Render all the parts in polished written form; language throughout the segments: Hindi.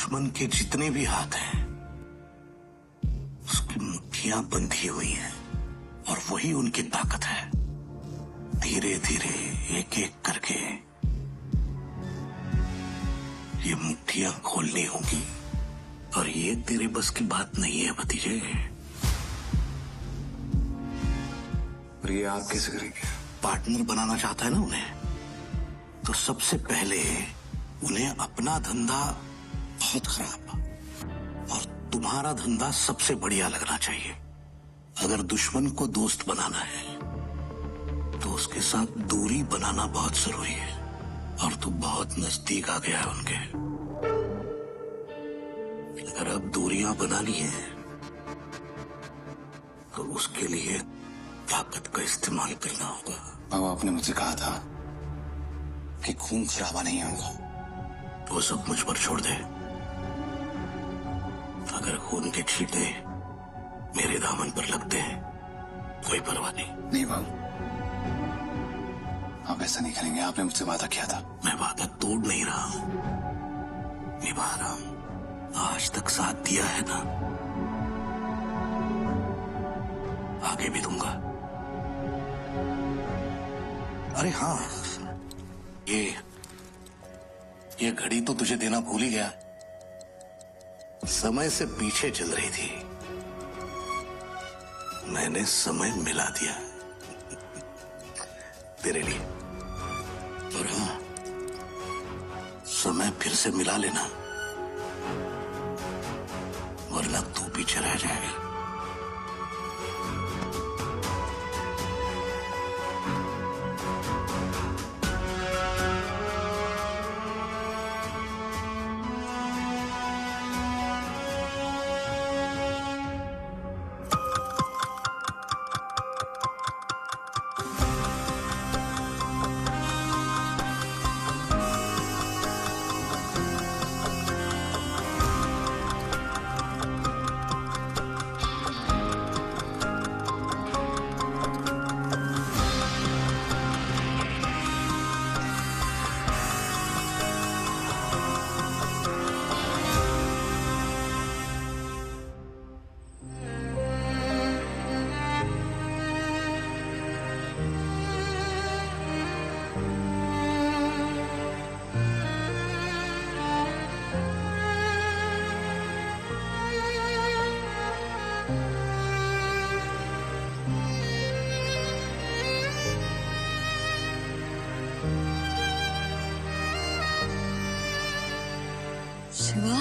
दुश्मन के जितने भी हाथ हैं उसकी मुट्ठियां बंधी हुई हैं और वही उनकी ताकत है। धीरे धीरे एक एक करके ये मुट्ठियां खोलनी होंगी और ये तेरे बस की बात नहीं है भतीजे। और ये आप कैसे करेंगे? पार्टनर बनाना चाहता है ना उन्हें, तो सबसे पहले उन्हें अपना धंधा बहुत खराब और तुम्हारा धंधा सबसे बढ़िया लगना चाहिए। अगर दुश्मन को दोस्त बनाना है तो उसके साथ दूरी बनाना बहुत जरूरी है और तू बहुत नजदीक आ गया है उनके। अगर अब दूरियां बना ली हैं तो उसके लिए ताकत का इस्तेमाल करना होगा। बाबा, आपने मुझसे कहा था कि खून खराबा नहीं होगा। वो सब मुझ पर छोड़ दे। अगर खून के छींटे मेरे दामन पर लगते हैं कोई परवाह नहीं। नहीं बाबू, आप ऐसा नहीं करेंगे। आपने मुझसे वादा किया था। मैं वादा तोड़ नहीं रहा हूं, निभा रहा हूं। आज तक साथ दिया है ना, आगे भी दूंगा। अरे हाँ, ये घड़ी तो तुझे देना भूल ही गया। समय से पीछे चल रही थी, मैंने समय मिला दिया तेरे लिए। और हाँ, समय फिर से मिला लेना वरना तू पीछे रह जाएगा। शिवा,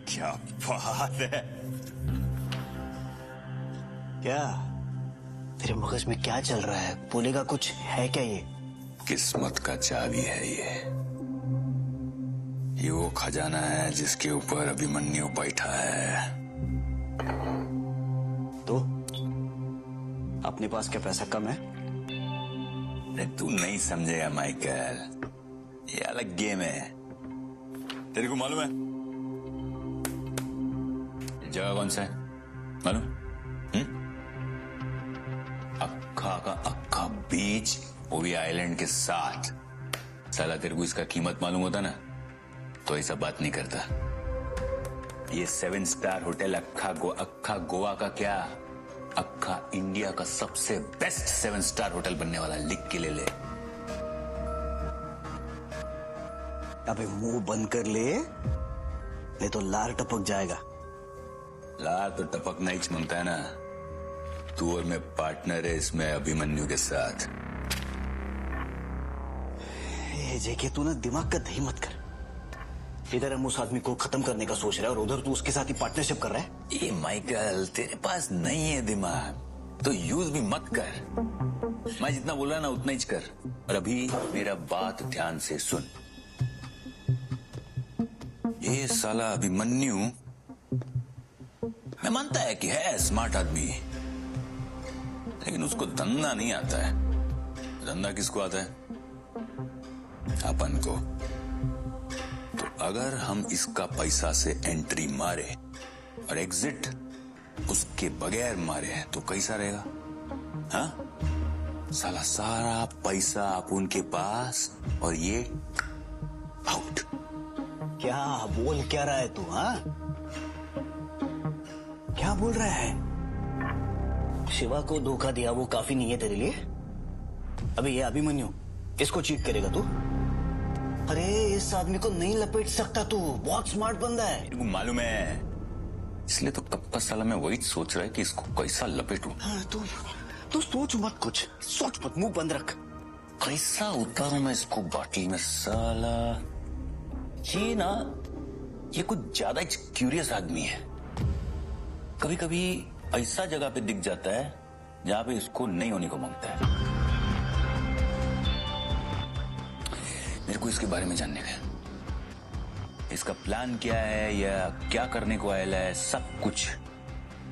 क्या बात है। क्या तेरे मगज में क्या चल रहा है? बोलेगा कुछ है क्या? ये किस्मत का चाबी है। ये वो खजाना है जिसके ऊपर अभिमन्यु बैठा है। तो अपने पास क्या पैसा कम है? अरे तू नहीं समझेगा माइकल, ये अलग गेम है। तेरे को मालूम है जगह कौन सा है? मालूम? अक्खा का अक्खा बीच, वो भी आइलैंड के साथ। साला तेरे को इसका कीमत मालूम होता ना तो ऐसा बात नहीं करता। ये 7 स्टार होटल अक्खा गोवा का क्या, अक्खा इंडिया का सबसे बेस्ट 7 स्टार होटल बनने वाला। लिख के ले ले। अबे मुंह बंद कर ले, नहीं तो लार टपक जाएगा। लार तो टपकना ही मांगता है ना। तू और मैं पार्टनर है इसमें अभिमन्यु के साथ। जेके तू ना दिमाग का दही मत कर। इधर हम उस आदमी को खत्म करने का सोच रहा है और उधर तू उसके साथ ही पार्टनरशिप कर रहा है। ये माइकल, तेरे पास नहीं है दिमाग तो यूज भी मत कर। मैं जितना बोल रहा ना उतना ही कर। और अभी मेरा बात ध्यान से सुन। ये साला अभिमन्यु, मैं मानता है कि है स्मार्ट आदमी, लेकिन उसको धंधा नहीं आता है। धंधा किसको आता है? अपन को। तो अगर हम इसका पैसा से एंट्री मारे और एग्जिट उसके बगैर मारे तो कैसा रहेगा? हाँ, साला सारा पैसा अपन के पास और ये आउट। क्या बोल क्या रहा है तू? हाँ, क्या बोल रहा है? शिवा को धोखा दिया वो काफी नहीं है तेरे लिए? अबे ये अभिमन्यु, इसको चीट करेगा तू? अरे इस आदमी को नहीं लपेट सकता तू, बहुत स्मार्ट बंदा है। मेरे को मालूम है, इसलिए तो कब का साला मैं वही सोच रहा है कि इसको कैसा लपेटूं। हाँ, तू सोच मत, कुछ सोच मत, मुंह बंद रख। कैसा उतारूं मैं इसको बाटली में? साला ये ना, ये कुछ ज्यादा क्यूरियस आदमी है। कभी कभी ऐसा जगह पे दिख जाता है जहां पे इसको नहीं होने को मांगता है। मेरे को इसके बारे में जानने का, इसका प्लान क्या है या क्या करने को आया है, सब कुछ,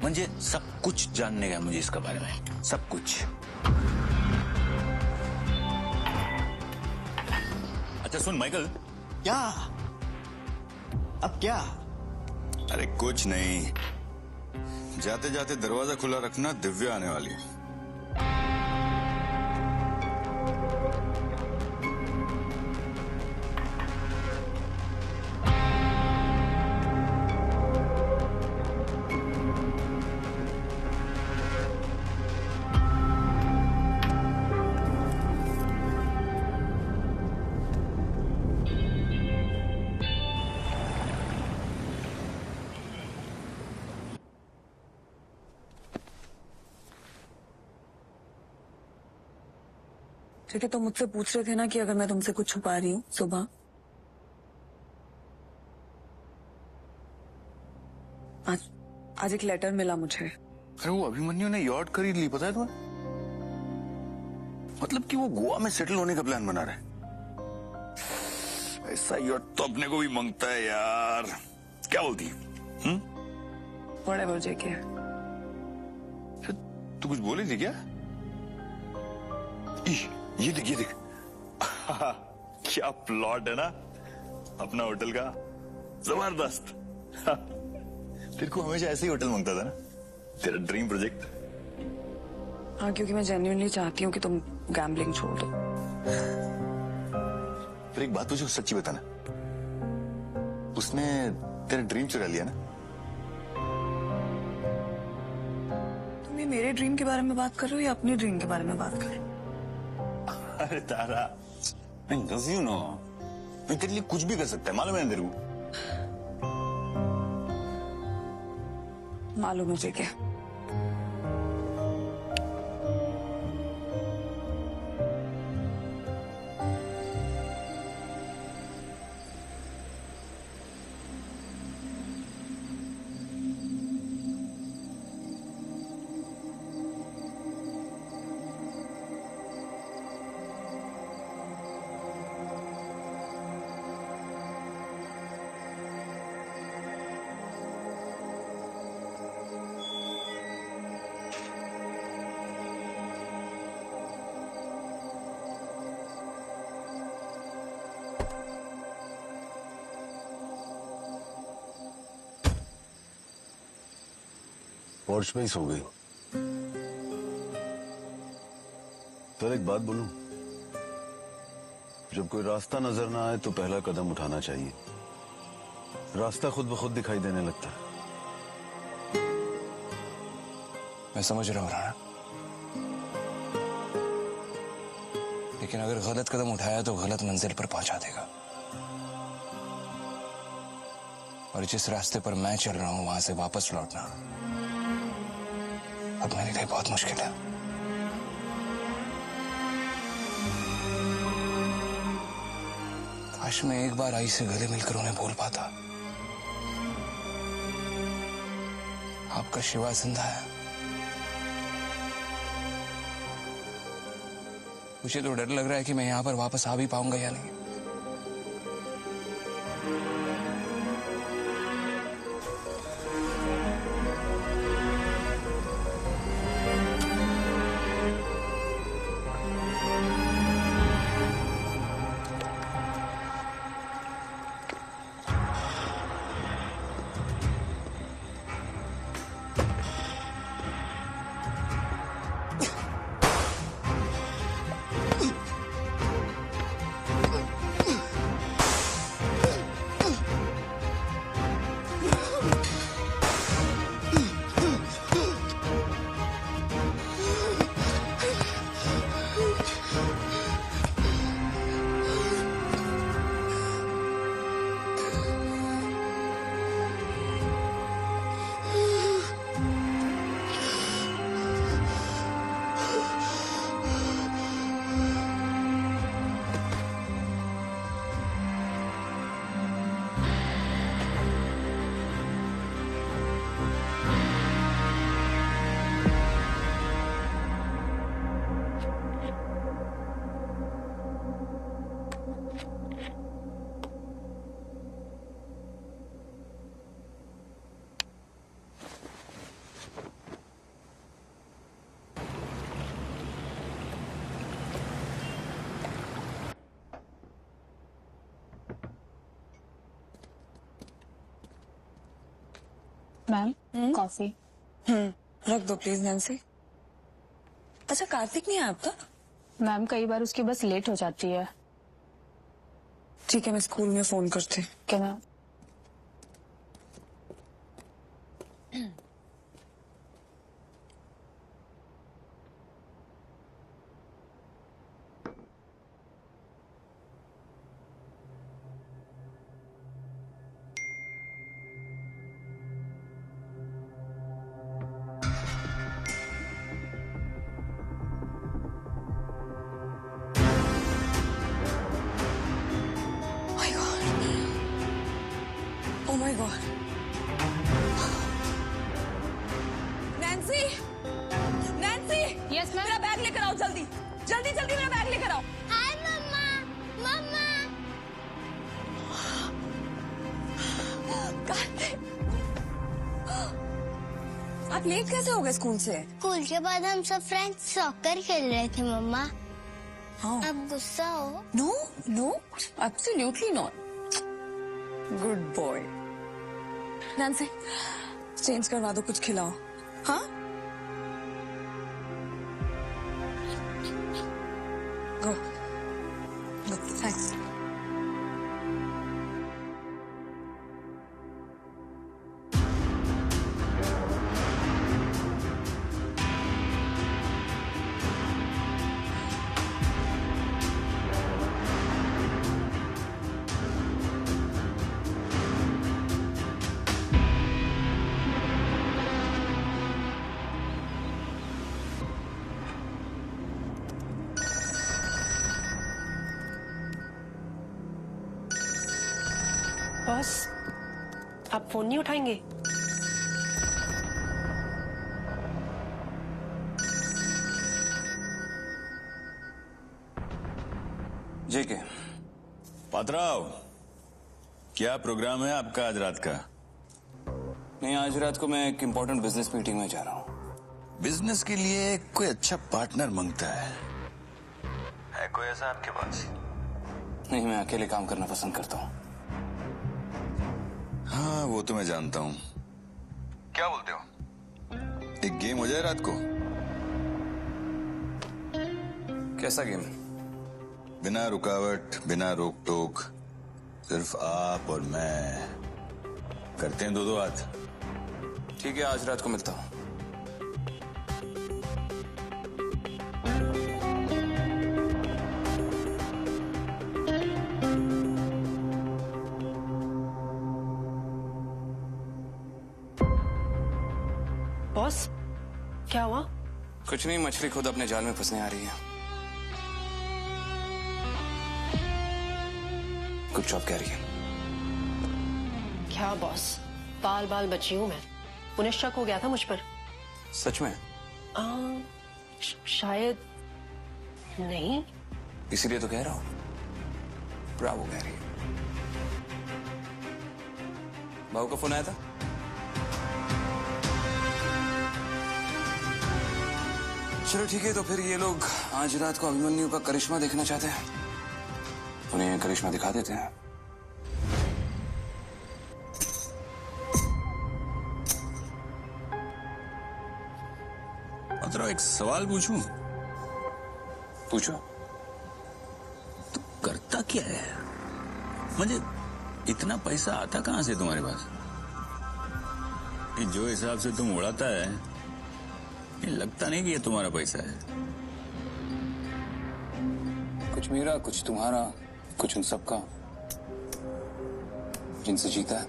मुझे सब कुछ जानने का मुझे इसके बारे में, सब कुछ। अच्छा सुन माइकल। क्या? अब क्या? अरे कुछ नहीं, जाते जाते दरवाजा खुला रखना, दिव्या आने वाली है। ठीक है, तो मुझसे पूछ रहे थे ना कि अगर मैं तुमसे कुछ छुपा रही हूँ सुबह। आज एक लेटर मिला मुझे। अरे वो अभिमन्यु ने यॉट खरीद ली, पता है तुम्हें? मतलब कि वो गोवा में सेटल होने का प्लान बना रहा है। ऐसा यॉट तो अपने को भी मांगता है यार। क्या बोलती? व्हाटएवर जेके। तू कुछ बोली थी क्या? ये देख, ये देख। क्या प्लॉट है ना अपना होटल का, जबरदस्त। तेरे को हमेशा ऐसे ही होटल मांगता था ना, तेरा ड्रीम प्रोजेक्ट। हाँ, क्योंकि मैं जेन्युइनली चाहती हूँ कि तुम गैम्बलिंग छोड़ दो। फिर एक बात तुझे सच्ची बताना, उसने तेरा ड्रीम चुरा लिया ना? तुम ये मेरे ड्रीम के बारे में बात कर रहे हो या अपने ड्रीम के बारे में बात कर रहे हो? अरे तारा, मैं लव यू नो, मैं तेरे लिए कुछ भी कर सकता है, मालूम है तेरे को? मालूम है जेके। पोर्च में ही सो गई। तो एक बात बोलूं, जब कोई रास्ता नजर ना आए तो पहला कदम उठाना चाहिए। रास्ता खुद ब खुद दिखाई देने लगता है। मैं समझ रहा हूं राणा, लेकिन अगर गलत कदम उठाया तो गलत मंजिल पर पहुंचा देगा। और जिस रास्ते पर मैं चल रहा हूं वहां से वापस लौटना अब मेरे लिए बहुत मुश्किल है। काश मैं एक बार आई से गले मिलकर उन्हें बोल पाता, आपका शिवा जिंदा है। मुझे तो डर लग रहा है कि मैं यहां पर वापस आ भी पाऊंगा या नहीं। Ma'am coffee. रख दो प्लीज नैन्सी। अच्छा कार्तिक नहीं है आपका? मैम कई बार उसकी बस लेट हो जाती है। ठीक है मैं स्कूल में फोन करती हूँ। क्या ma'am? Oh my God. Nancy, Nancy, yes ma'am. मेरा बैग लेकर आओ जल्दी, जल्दी जल्दी मेरा बैग लेकर आओ। हाय मम्मा, मम्मा। कार्तिक, आप लेट कैसे हो गए स्कूल से? स्कूल के बाद हम सब फ्रेंड्स सॉकर खेल रहे थे मम्मा। हाँ। अब गुस्सा हो? No no absolutely not. Good boy. Nancy change करवा दो, कुछ खिलाओ। हाँ गो गो थैंक्स। बॉस आप फोन नहीं उठाएंगे? जेके पात्राव, क्या प्रोग्राम है आपका आज रात का? नहीं, आज रात को मैं एक इम्पोर्टेंट बिजनेस मीटिंग में जा रहा हूँ। बिजनेस के लिए कोई अच्छा पार्टनर मांगता है कोई ऐसा आपके पास? नहीं, मैं अकेले काम करना पसंद करता हूँ। हाँ वो तो मैं जानता हूँ। क्या बोलते हो, एक गेम हो जाए रात को? कैसा गेम? बिना रुकावट, बिना रोक टोक, सिर्फ आप और मैं करते हैं 2-2 हाथ। ठीक है, आज रात को मिलता हूँ। बॉस क्या हुआ? कुछ नहीं, मछली खुद अपने जाल में फंसने आ रही है। गुड जॉब कह रही है। क्या बॉस, बाल बाल बची हूं मैं। उन्हें शक हो गया था मुझ पर। सच में? शायद नहीं। इसीलिए तो कह रहा हूं। ब्रावो कह रही है। बाबू का फोन आया था? चलो ठीक है, तो फिर ये लोग आज रात को अभिमन्यु का करिश्मा देखना चाहते हैं। उन्हें करिश्मा दिखा देते हैं। मतलब एक सवाल पूछूं? पूछो। तो करता क्या है? मुझे इतना पैसा आता कहां से तुम्हारे पास? ये जो हिसाब से तुम उड़ाता है, ये लगता नहीं कि ये तुम्हारा पैसा है। कुछ मेरा, कुछ तुम्हारा, कुछ उन सबका जिनसे जीता है।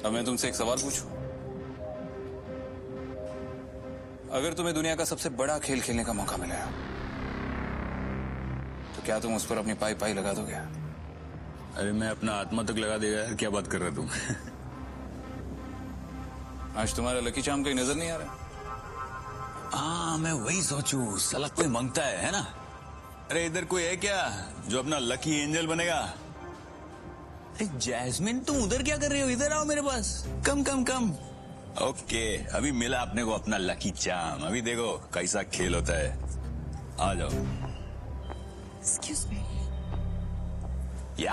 अब मैं तुमसे एक सवाल पूछूं? अगर तुम्हें दुनिया का सबसे बड़ा खेल खेलने का मौका मिले तो क्या तुम उस पर अपनी पाई पाई लगा दोगे? अरे मैं अपना आत्मा तक लगा देगा यार, क्या बात कर रहे तुम? आज तुम्हारा लकी चार्म कहीं नजर नहीं आ रहा? हाँ, मैं वही सोचूं, साला कोई मांगता है ना? अरे इधर कोई है क्या जो अपना लकी एंजल बनेगा? अरे जैस्मिन, तुम उधर क्या कर रहे हो? इधर आओ मेरे पास। कम कम कम। ओके, अभी मिला अपने को अपना लकी चार्म। अभी देखो कैसा खेल होता है। आ जाओ। Excuse me. या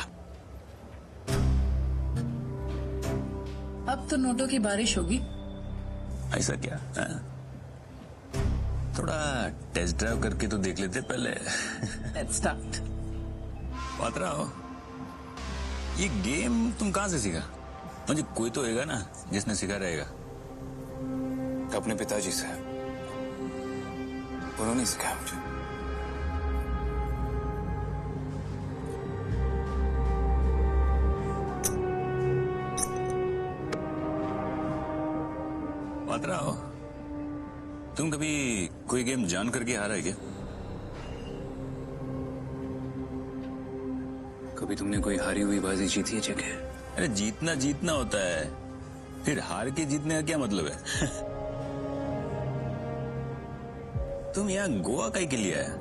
अब तो नोटों की बारिश होगी। ऐसा क्या? थोड़ा टेस्ट ड्राइव करके तो देख लेते पहले। Let's start. पात्रा हो, ये गेम तुम कहां से सीखा? मुझे कोई तो होगा ना जिसने सिखा रहेगा। अपने पिताजी से। उन्होंने सिखाया मुझे। पात्रा हो, तुम कभी कोई गेम जान करके हारा है क्या? कभी तुमने कोई हारी हुई बाजी जीती है जगह? अरे जीतना जीतना होता है, फिर हार के जीतने का क्या मतलब है? तुम यहाँ गोवा काहे के लिए आया?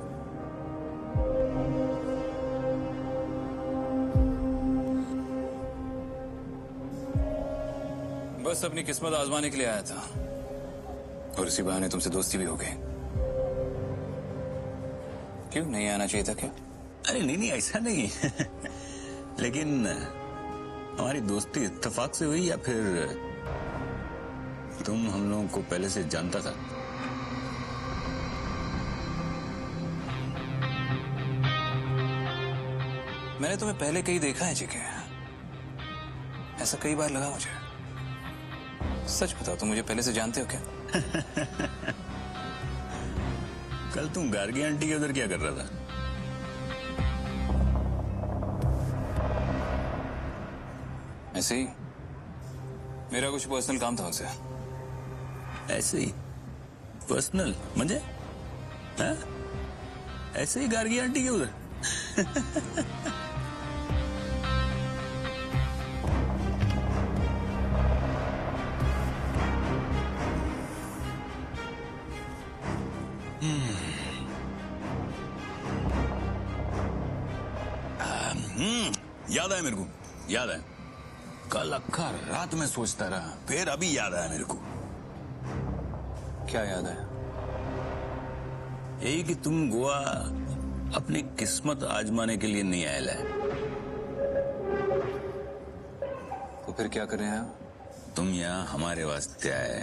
बस अपनी किस्मत आजमाने के लिए आया था, और इसी बहाने तुमसे दोस्ती भी हो गई। क्यों नहीं आना चाहिए था क्या? अरे नहीं नहीं, ऐसा नहीं। लेकिन हमारी दोस्ती इत्तेफाक से हुई या फिर तुम हम लोगों को पहले से जानता था? मैंने तुम्हें पहले कहीं देखा है जगह, ऐसा कई बार लगा मुझे। सच बताओ, तुम मुझे पहले से जानते हो क्या? कल तुम गार्गी आंटी के उधर क्या कर रहा था? ऐसे ही, मेरा कुछ पर्सनल काम था उनसे। ऐसे ही पर्सनल म्हणजे? हाँ? ऐसे ही गार्गी आंटी के उधर? याद है मेरे को, याद है। कल अक्खा रात में सोचता रहा, फिर अभी याद आया मेरे को। क्या याद है? यही कि तुम गोवा अपनी किस्मत आजमाने के लिए नहीं आया है। तो फिर क्या कर रहे हैं? तुम यहाँ हमारे वास्ते आए,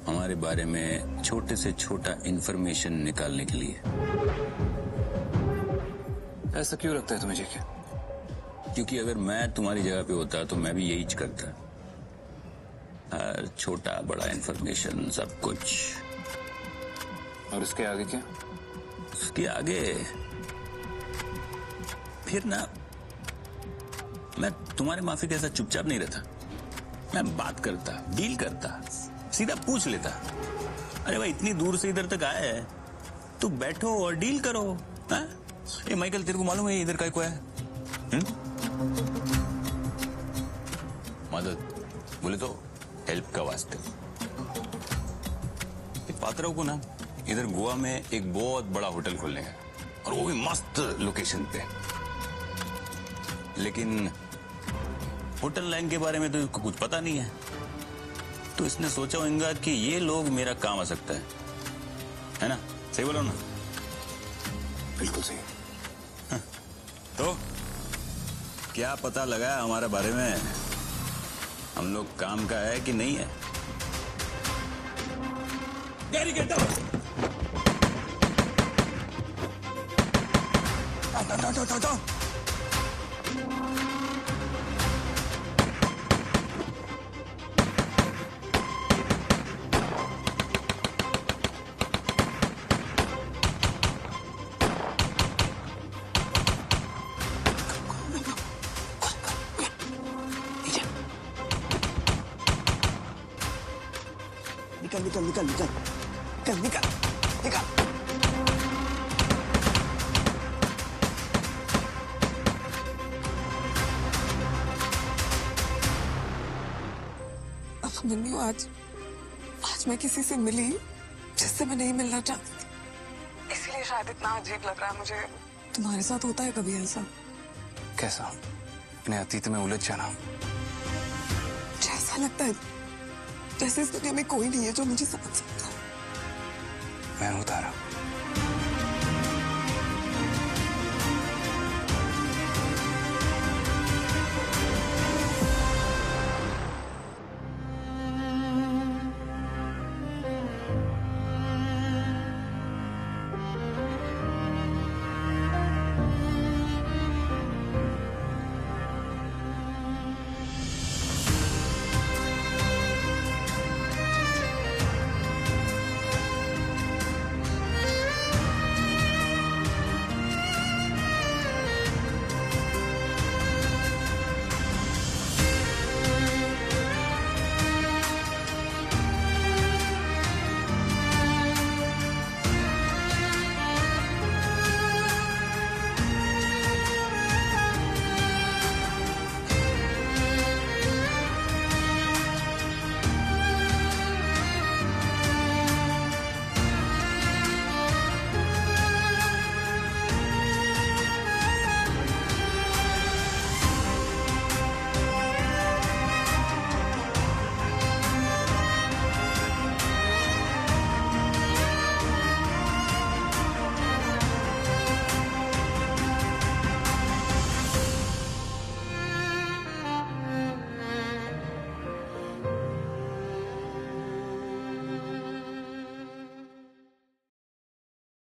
हमारे बारे में छोटे से छोटा इंफॉर्मेशन निकालने के लिए। ऐसा क्यों लगता है तुम्हें जेके? क्योंकि अगर मैं तुम्हारी जगह पे होता तो मैं भी यही करता। हर छोटा बड़ा इंफॉर्मेशन, सब कुछ। और उसके आगे क्या? उसके आगे फिर ना, मैं तुम्हारे माफी के साथ चुपचाप नहीं रहता। मैं बात करता, डील करता, सीधा पूछ लेता। अरे भाई इतनी दूर से इधर तक आया है, तो बैठो और डील करो। हाँ? ये माइकल तेरे को मालूम है इधर का है? मदद बोले तो हेल्प का वास्ते। पात्राओ को ना इधर गोवा में एक बहुत बड़ा होटल खोलने का, और वो भी मस्त लोकेशन पे। लेकिन होटल लाइन के बारे में तो इसको कुछ पता नहीं है, तो इसने सोचा होगा कि ये लोग मेरा काम आ सकता है ना? सही बोलो ना? बिल्कुल सही। तो क्या पता लगा हमारे बारे में? हम लोग काम का है कि नहीं है? Gary, get down! Down. निकल। मन्नू, आज मैं किसी से मिली जिससे मैं नहीं मिलना चाहती थी, इसलिए शायद इतना अजीब लग रहा है मुझे। तुम्हारे साथ होता है कभी ऐसा? कैसा? अपने अतीत में उलझ जाना। ऐसा लगता है जैसे इस दुनिया में कोई नहीं है जो मुझे समझ सकता है। मैं हूं तारा।